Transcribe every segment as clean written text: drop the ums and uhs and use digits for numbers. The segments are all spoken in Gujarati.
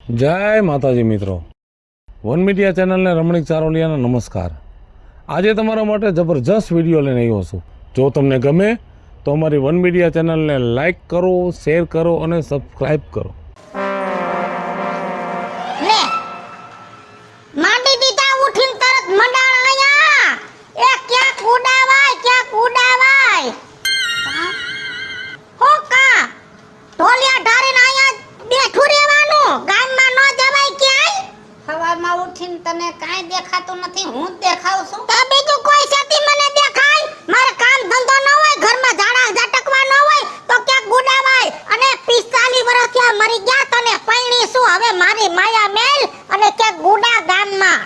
જય માતાજી મિત્રો, વન મીડિયા ચેનલને રમણીક ચારોલિયાના નમસ્કાર। આજે તમારા માટે જબરજસ્ત વિડીયો લઈને આવ્યો છું। જો તમને ગમે તો અમારી વન મીડિયા ચેનલને લાઈક કરો, શેર કરો અને સબસ્ક્રાઈબ કરો। લે માંડી દીધા ઉઠીને તરત મંડાણ આયા એ ક્યાંક ઉડાવાય હો કા ઢોલિયા ઢારીને આયા બેઠું રહેવાનું, ગામમાં ન જવાય ક્યાંય। સવારમાં ઉઠીને તને કાંઈ દેખાતું નથી, હું જ દેખાઉં છું। તો બીજું કોઈ સતી મને દેખાય? મારે કામ ધંધો ન હોય, ઘરમાં ઝાડા ઝટકવા ન હોય તો ક્યાંક ગુડાવાય। અને 45 વર્ષ થયા મરી ગયા, તને પૈણી શું હવે મારી માયા મેલ અને ક્યાંક ગુડા ગામમાં।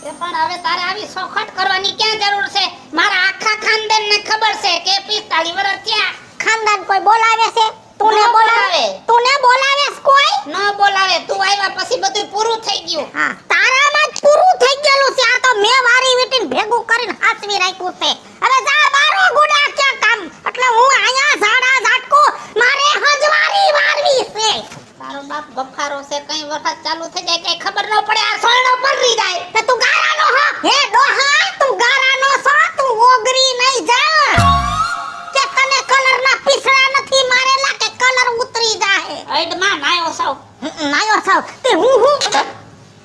એ પણ હવે તારે આવી સોખટ કરવાની ક્યાં જરૂર છે? મારા આખા ખાનદાનને ખબર છે કે 45 વર્ષ થયા। ખાનદાન કોઈ બોલાવે છે? તુને ન બોલાવે? બોલાવે। તુને બોલાવે છે કોઈ? ન બોલાવે, તું આવ્યા પછી બધું પૂરું થઈ ગયું। હા, તારામાં જ પૂરું થઈ ગયેલું છે। આ તો મેં વારી વીટીને ભેગું કરીને હાચવી રાખ્યું છે। હવે જા બારો ગુડા ક્યાં કામ, એટલે હું આયા ઝાડા ઝાટકો મારે હજવારી વારવી છે। તારો બાપ બફારો છે, કઈ વરસાદ ચાલુ થઈ જાય કઈ ખબર ન પડે, આ સોયણો પલરી જાય। તે તું ગારાનો હો? હે ડોહા, તું ગારાનો છો? તું ઓગરી નહીં જા કે તને કલરના પીસડા નથી મારેલા કે કલર ઉતરી જાહે? અડમાં નાયો સૌ નાયો સાવ તે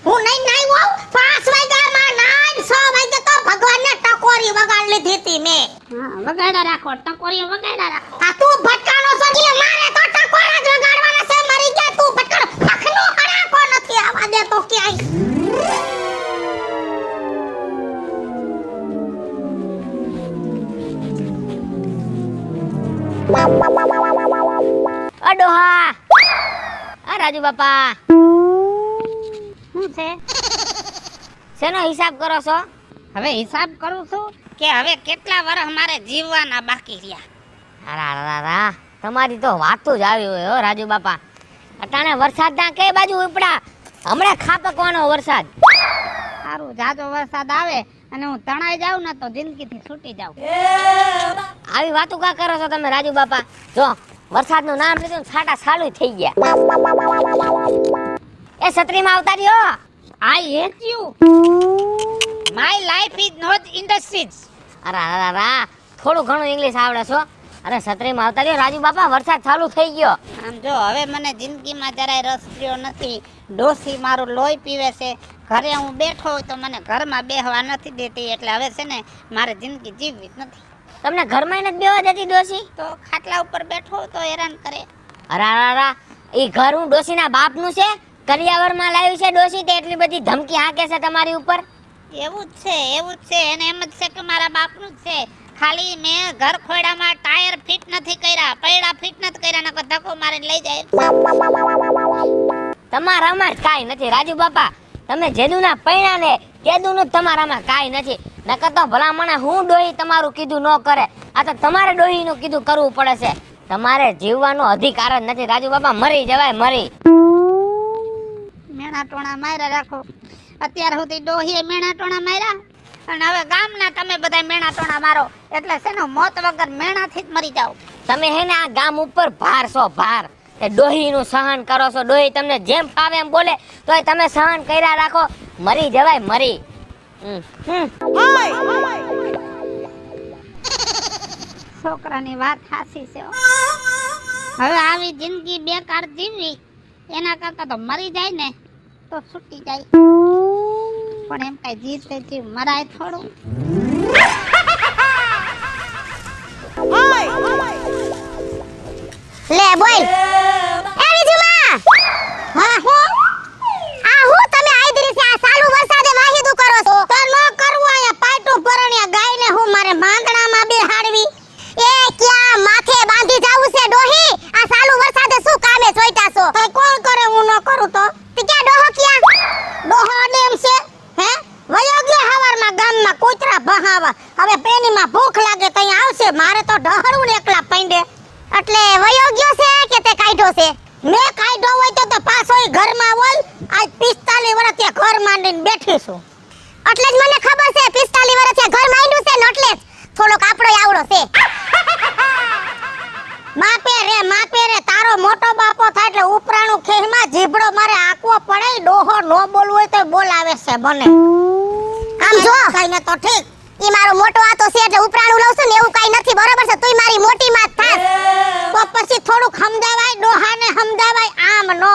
હું નહીં નાયો? 5 વાગ્યામાં નાઈ 6 વાગે તો ભગવાનને ટકોરી વગાડ લીધી હતી મેં। હા, વગાડા રાખો, ટકોરીઓ વગાડા રાખો। આ તું ભટકાનો છો એટલે મારે તો ટકોરા જ વગાડવાના છે। મરી જા તું ભટકાનો, લખનો હરાકો નથી આવા દે તો ક્યાંય। અડોહા આ રાજુ બાપા શું છે? શેનો હિસાબ કરો છો? હવે હિસાબ કરું છું કે હવે કેટલા વર્ષ મારે જીવવાના બાકી રહ્યા। અરા તમારી તો વાતું જ આવી હોય હો રાજુ બાપા। અટાણે વરસાદના કઈ બાજુ ઉપડા, હમણાં ખાપકવાનો વરસાદ। સારું, જાજો વરસાદ આવે અને હું તણાઈ જાઉં ને તો જિંદગીથી છૂટી જાઉં। આવી વાતું કા કરો છો તમે રાજુ બાપા? જો વરસાદનું નામ લીધું ને છાટા ચાલુ થઈ ગયા। એ છત્રીમાં આવતા રહ્યો। I hate you. My life is not industries. અરા થોડું ઘણું ઇંગ્લિશ આવડે છો? અરે છત્રીમાં આવતા રહ્યો રાજુ બાપા, વરસાદ ચાલુ થઈ ગયો। આમ જો હવે મને જિંદગીમાં જરાય રસ રહ્યો નથી। ડોસી મારું લોહી પીવે છે, ઘરે હું બેઠો હોય તો મને ઘરમાં બેહવા નથી દેતી, એટલે હવે છે ને મારે જિંદગી જીવવી જ નથી। તમને ઘરમાં નથી બેવા દેતી ડોસી? તો ખાટલા ઉપર બેઠો હોય તો હેરાન કરે। અરા એ ઘર હું ડોસીના બાપનું છે? કરિયાવરમાં લાવ્યું છે ડોસી તે એટલી બધી ધમકી હાકે છે તમારી ઉપર? એવું જ છે એને એમ જ છે કે મારા બાપનું જ છે। ખાલી મેં ઘર ખોડામાં ટાયર ફિટ નથી કર્યા, પૈડા ફિટ નથી કર્યા, નકર ધક્કો મારીને લઈ જાય। તમારામાં જ કાંઈ નથી રાજુ બાપા। તમે જેદુના પૈણા ને તેદુનું જ તમારામાં કાંઈ નથી। નકર તો ભલામણા હું ડોહી તમારું કીધું ન કરે, આ તો તમારે ડોહીનું કીધું કરવું પડે છે। તમારે જીવવાનો અધિકાર જ નથી રાજુ બાપા, મરી જવાય મરી। મેણા ટોણા માર્યા રાખો, અત્યાર સુધી ડોહીએ મેણા ટોણા માર્યા અને હવે ગામના તમે બધા મેણા ટોણા મારો, એટલે છે ને મોત વગર મેણાથી જ મરી જાઓ। તમે હે ને આ ગામ ઉપર ભાર છો ભાર, એ ડોહીનું સહન કરો છો। ડોહી તમને જેમ ફાવે એમ બોલે તોય તમે સહન કર્યા રાખો, મરી જવાય મરી। છોકરાની વાત સાચી છે। હવે આવી જિંદગી બેકાર જીવવી એના કરતા તો મરી જાય ને તો છૂટી જાય, પણ એમ કઈ જીતે જીવ મરાય થોડું। લે બોલ એ વિજુમા, હા હું આ હું તમે આઈદરી છે? આ ચાલુ વરસાદે વાહિદુ કરો છો તો ન કરવું। આયા પાટું પરણ્યા ગાયને હું મારે માંદણામાં બેહાડવી? એ ક્યાં માથે બાંધી જાવું છે ડોહી? આ ચાલુ વરસાદે શું કામે ચોઈટા છો? એ કોણ કરે, હું ન કરું તો? તે ક્યાં ડોહો, ક્યાં ડોહો ડેમ છે? હે વયો ગયો હવારમાં ગામમાં કૂતરા બહાવા, હવે પેનીમાં ભૂખ લાગે તઈ આવશે, મારે તો ઢહળું ને એકલા પૈંડે। એટલે વયો ગયો છે કે તે કાઢ્યો છે? મેં કાઢ્યો હોય તો પાછોય ઘરમાં હોય। આજ 45 વર્ષ ત્યાં ઘર માંડીને બેઠી છું, એટલે જ મને ખબર છે 45 વર્ષ ત્યાં ઘર માંડ્યું છે ને, એટલે જ થોડોક આપણો આવડો છે। માપે રે તારો મોટો બાપો થાય એટલે ઉપરાણું ખેહમાં જીભડો મારે આકવો પડે ડોહો નો બોલવું હોય તો બોલાવે છે મને આમ જો કઈને તો ઠીક ઈ મારો મોટો આતો છે એટલે ઉપરાણું લઉં છું ને એવું કઈ નથી બરોબર છે તુંય મારી મોટી માં થાસ તો પછી થોડું સમજાવાય ડોહાને સમજાવાય આમ નો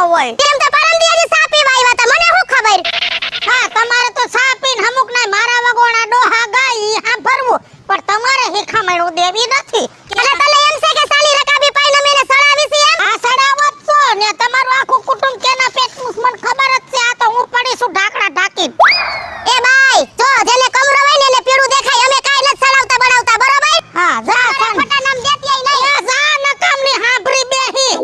હોય તેમ તો પરમદી હજી સા પીવા આવ્યા તા મને શું ખબર હા તમારે તો સા પીને અમુક ના મારા વગોણા ડોહા ગાય ઈ હા ભરવું પણ તમારે હિખામણું દેવી નથી એટલે તને એમ છે કે સાલી રકાબી પાઈને મેને સડાવી છે એમ હા સડાવો જ છો ને તમારું આખું કુટુંબ કેના પેટનું મને ખબર જ છે આ તો હું પડી છું ઢાકડા ઢાકી એ ભાઈ જો જેને કમરો હોય ને એને પીળું દેખાય અમે કાઈ નથી સડાવતા બનાવતા બરોબર હા જા ખોટા નામ દેતી આઈ નહીં જા નકામની હાંભરી બેહી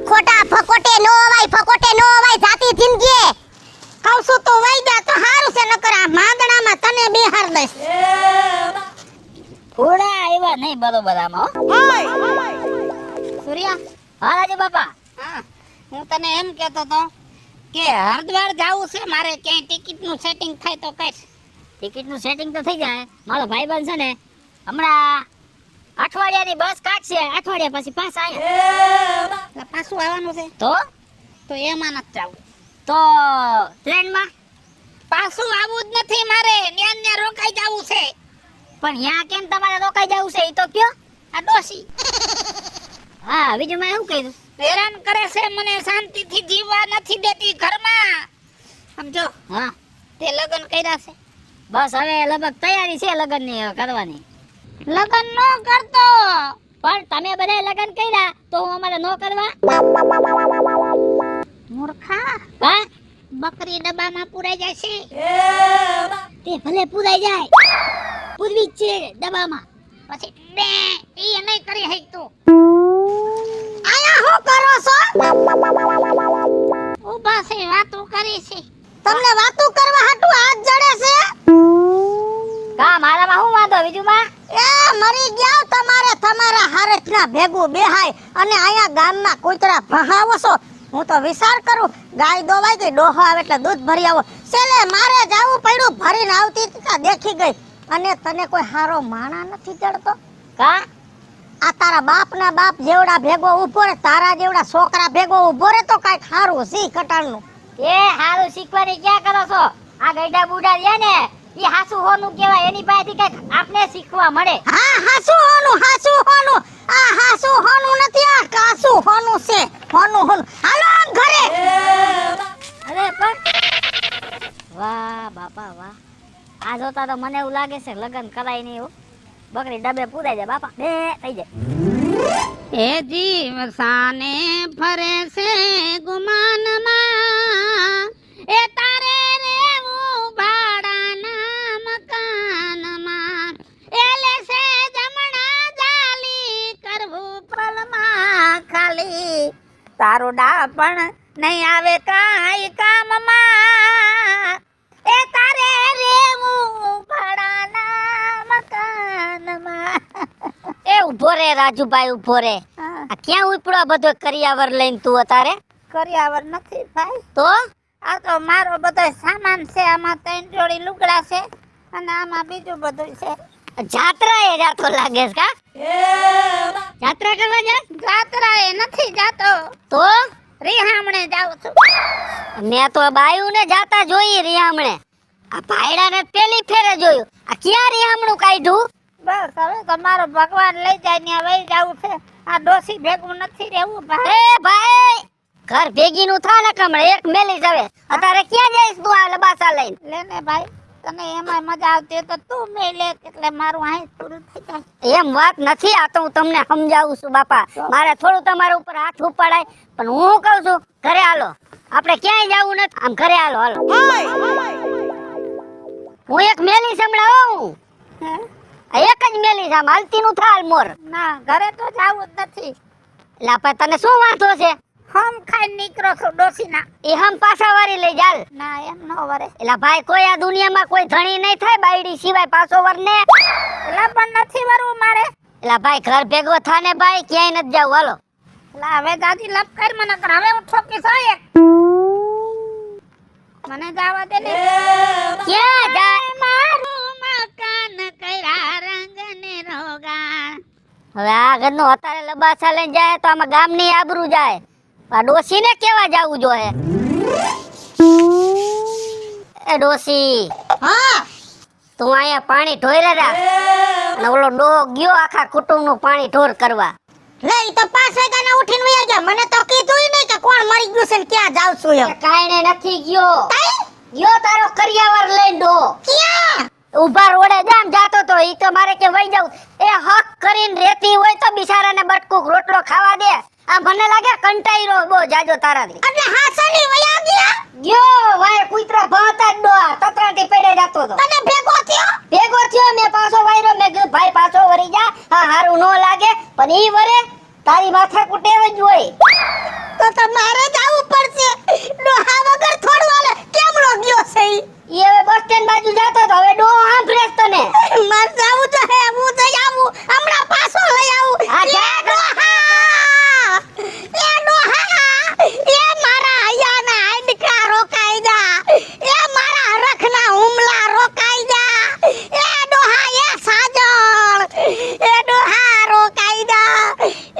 ખોટા ફકોટે નો અવાય જાતી જિંદગી કઉસુ તો વઈ જા તો હારું છે નકર આ માંદણામાં તને બિહાર દઈશ થોડા આવ્યા નહીં બરોબર આમાં સૂર્યા હા રાજુ બાપા હા હું તને એમ કહેતો તો કે હરિદ્વાર જાવું છે મારે ક્યાંય ટિકિટ નું સેટિંગ થાય તો કઈ ટિકિટ નું સેટિંગ તો થઈ જાય મારો ભાઈબંધ છે ને હમણાં અઠવાડિયાની બસ કાઢશે અઠવાડિયા પછી પાછા આવ્યા પાછું આવવાનું છે તો એમાં નથી જવું તો ટ્રેનમાં પાછું આવું જ નથી મારે ન્યા રોકાઈ જવું છે પણ યા કેમ તમારે રોકાઈ જવું છે એ તો કયો આ ડોસી હા બીજું મેં શું કીધું હેરાન કરે છે મને શાંતિથી જીવવા નથી દેતી ઘરમાં સમજો હા તે લગ્ન કર્યા છે બસ હવે લગભગ તૈયારી છે લગ્નની હવે કરવાની લગ્ન નો કરતો પણ તમે બધા લગ્ન કર્યા તો હું અમારે નો કરવા મૂર્ખા હા બકરી ડબ્બામાં પુરાઈ જાય છે તે ભલે પૂરાઈ જાય પૂરવી જ છે ડબ્બામાં પછી બે ઈ નહીં કરી હઈ તું આયા હું કરો છો ઊભા છે વાતો કરી છે તમને વાતો કરવા હાટુ હાથ જડે છે કા મારામાં હું વાંધો બીજું માં એ મરી ગયા તમારા હારેથના ભેગું બેહાય અને આયા ગામમાં કૂતરા ભહાવો છો હું તો વિચાર કરું ગાય દોવાઈ ગઈ ડોહો આવે એટલે દૂધ ભરી આવો છેલ્લે મારે જાવું પડ્યું ભરીને આવતી તા દેખી ગઈ અને તને કોઈ હારો માણા નથી જડતો કા આ તારા બાપના બાપ જેવડા ભેગો ઊભો રે તારા જેવડા છોકરા ભેગો ઊભો રે તો કાઈ ખારું સી કટાળનું એ હારું શીખવાની ક્યાં કરો છો આ ગઈડા બુડા રહ્યા ને ઈ હાસુ હોનું કહેવાય એની પાસેથી કઈક આપને શીખવા મળે હા હાસુ હોનું આ હાસુ હોનું નથી આ કાસુ હોનું છે હોનું હાલો આમ ઘરે અરે પણ વાહ બાપા વાહ આ જોતા તો મને એવું લાગે છે લગન કરાય નહીં એવું બકરી ડબે પૂરાઈ જાય બાપા બે થઈ જાય એ જીવ સાને ફરે છે ગુમાનમાં એ તારે રેવું ભાડાના મકાનમાં એ લેશે જમણા જાલી કરવું પલમાં ખાલી તારો ડાપણ નહીં આવે કાંઈ કામમાં એ તારે રેવું ભાડાના મકાનમાં એ ઉભો રે રાજુભાઈ ઉભો રે આ ક્યાં ઉપડો બધો કરિયાવર લઈને તું અતારે કરિયાવર નથી ભાઈ તો આ તો મારો બધો સામાન છે આમાં 3 જોડી લુગડા છે અને આમાં બીજું બધું છે જાત્રા એ જાતો લાગે છે કા જાત્રા કરવા જા જાત્રા એ નથી જાતો તો રીહામણે જાઉં છું મેં તો બાયું ને જાતા જોઈ રિયામણે આ ભાઈડા ને પેલી ફેરે જોયું આ ક્યાં રિયામણું કાઢ્યું બસ હવે તો મારો ભગવાન લઈ જાય ને વઈ જાવું છે આ ડોસી ભેગું નથી રહેવું ભાઈ એ ભાઈ ઘર ભેગી નું થા ને કમળે એક મેલી જવે અત્યારે ક્યાં જઈશ તું આ લબાસા લઈને લે ને ભાઈ તને એમાં મજા આવતી હોય તો તું મેલે એટલે મારું અહીં પૂરું થઈ જાય એમ વાત નથી આ તો હું તમને સમજાવું છું બાપા મારે થોડું તમારા ઉપર હાથ ઉપાડાય પણ હું કહું છું ઘરે હાલો આપણે ક્યાંય જવું નથી આમ ઘરે હાલો હાલો હું એક મેલી સંભળાવું હે? એક જ મેલી છે આમ હાલતી નું થાલ મોર ના ઘરે તો જાવું જ નથી એટલે આપણે તને શું વાંધો છે હમ ખાઈ નીકળો છો ડોસીના એ હમ પાછા વારી લઈ જાલ ના એમ ન વરે એટલે ભાઈ કોઈ આ દુનિયામાં કોઈ ધણી નહીં થાય બાયડી સિવાય પાછો વર ને એટલે પણ નથી વરવું મારે એટલે ભાઈ ઘર ભેગો થાને ભાઈ ક્યાંય નથી જાવ હાલો એટલે હવે દાદી લપ કર મને કર હવે હું ઠોકીશ હો એક મને જવા દે ને ક્યાં જાય મારું મકાન કર્યા રંગ ને રોગા હવે આ ઘરનો અત્યારે લબાસા લઈને જાય તો આમાં ગામની આબરૂ જાય. આ ડોસીને કેવા જાવું જોઈએ? એ ડોસી, હા તું અહીંયા પાણી ઢોરે રાખ ને ઓલો ડો ગયો આખા કુટુંબનું પાણી ઢોર કરવા. લે ઈ તો 5 વાગ્યાના ઉઠીને વયા ગયા. મને તો કીધુંય નહીં કે કોણ મરી ગયું છે ને ક્યાં જાવ છું એમ. કાંઈ નથી ગયો. ગયો તારો કરિયાવર લઈને ડો. ક્યાં? ઉભા રોડે જામ જાતો તો ઈ તો મારે કે વઈ જાવ. એ હક કરીને રેતી હોય તો બિચારાને બટકુક રોટલો ખાવા દે. આ મને લાગે કંટાઈ રહ્યો બહુ જાજો તારાથી. એટલે હાસની વયા ગયા? ગયો વાય કુતરા ભાતા જ ડો તતરાથી પેડે જાતો તો. તને ભેગો થયો મેં પાછો વાયરો મેં કીધું ભાઈ પાછો વરી જા. હા હારું નો લાગે પણ ઈ વરે તારી માથા કુટેવ જ હોય. તો તમારે જવું પડશે. ડોહા વગર થોડું હાલે. કેમનો ગયો છે ઈ? ઈ હવે બસ સ્ટેન્ડ બાજુ જાતો તો હવે ડો સાંભળે તને. માર જાવું તો હે. હું જઈ આવું. હમણાં પાછો લઈ આવું. હા, એ જા. ડોહા! એ ડોહા! એ મારા હૈયાના હાડકા રોકાઈ જા. એ મારા હરખના હુમલા રોકાઈ જા. એ ડોહા એ સાજણ. એ ડોહા રોકાઈ જા.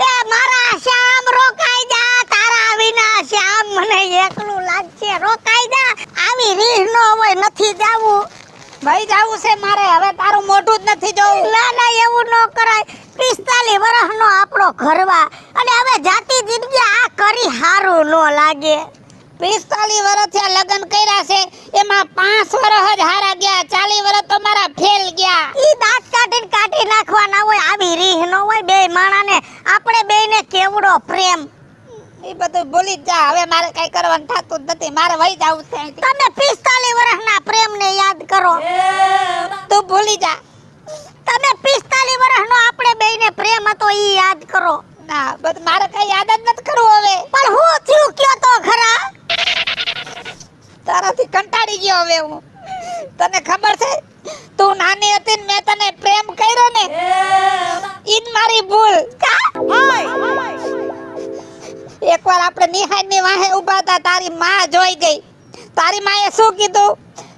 એ મારા શ્યામ રોકાઈ જા. તારા વિના શ્યામ મને એકલું લાગશે. રોકાઈ જા. આવી રીહ નો હોય નથી જાવું. ભાઈ જાવું છે મારે હવે તારું મોઢું જ નથી જોવું. ના ના એવું ન કરાય. 45 વર્ષનો આપણો ઘરવા અને હવે જાતિ જિંદગી આ કરી હારું નો લાગે. 45 વર્ષથી લગ્ન કર્યા છે એમાં 5 વર્ષ જ હારા ગયા. 40 વર્ષ તો મારા ફેલ ગયા. ઈ દાંત કાઢી નાખવાના હોય. આવી રીહ નો હોય. બે માણાને આપણે બેયને કેવડો પ્રેમ. એ બધું ભૂલી જ જા. હવે મારે કઈ કરવાનું થતું જ નથી. મારે વહી જાવું છે અહીંથી. તમે 45 વર્ષના પ્રેમને યાદ કરો. તું ભૂલી જા. તમે 45 વર્ષનો આપણે બેયને પ્રેમ હતો ઈ યાદ કરો. ના બસ મારે કઈ યાદ જ નથી કરવું હવે. પણ હું થયું કયો તો ખરા. તારાથી કંટાળી ગયો હવે હું. તને ખબર છે તું નાની હતી ને મેં તને પ્રેમ કર્યો ને ઈ જ મારી ભૂલ. એકવાર આપણે નિહાળની વાહે ઊભા હતા. તારી માં જોઈ ગઈ. તારી માએ શું કીધું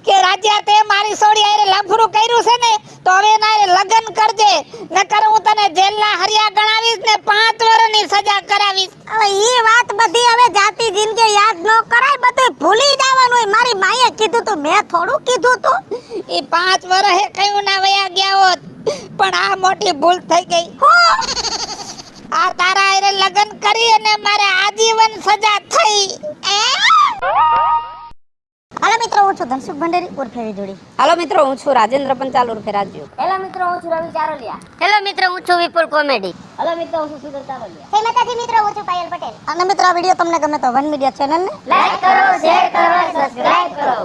કે રાજ્યા તે મારી સોડી આરે લફરું કર્યું છે ને તો હવે એના લગ્ન કરજે નકર હું તને જેલના હરિયા ગણાવીશ ને 5 વર્ષની સજા કરાવીશ. હવે ઈ વાત બધી હવે જાતિ જિંદગી યાદ ન કરાય. બધું ભૂલી જવાનું હોય. મારી માએ કીધું તું મેં થોડું કીધું તું. ઈ 5 વર્ષે કયું ના વયા ગયા હોત પણ આ મોટી ભૂલ થઈ ગઈ. આ તારા આરે લગ્ન કરી અને મારે આજીવન સજા થઈ. હાલો મિત્રો હું છું ધનસુખ ભંડેરી ઉર્ફે વિજોડી. હાલો મિત્રો હું છું રાજેન્દ્ર પંચાલ ઉર્ફે રાજ્યુ. હેલો મિત્રો હું છું રવિ ચારોલિયા. હેલો મિત્રો હું છું વિપુલ કોમેડી. હાલો મિત્રો હું છું સુધર ચારોલિયા. જય માતાજી મિત્રો હું છું પાયલ પટેલ. અને મિત્રો આ વિડિયો તમને ગમે તો વન મીડિયા ચેનલને લાઈક કરો, શેર કરો, સબસ્ક્રાઇબ કરો.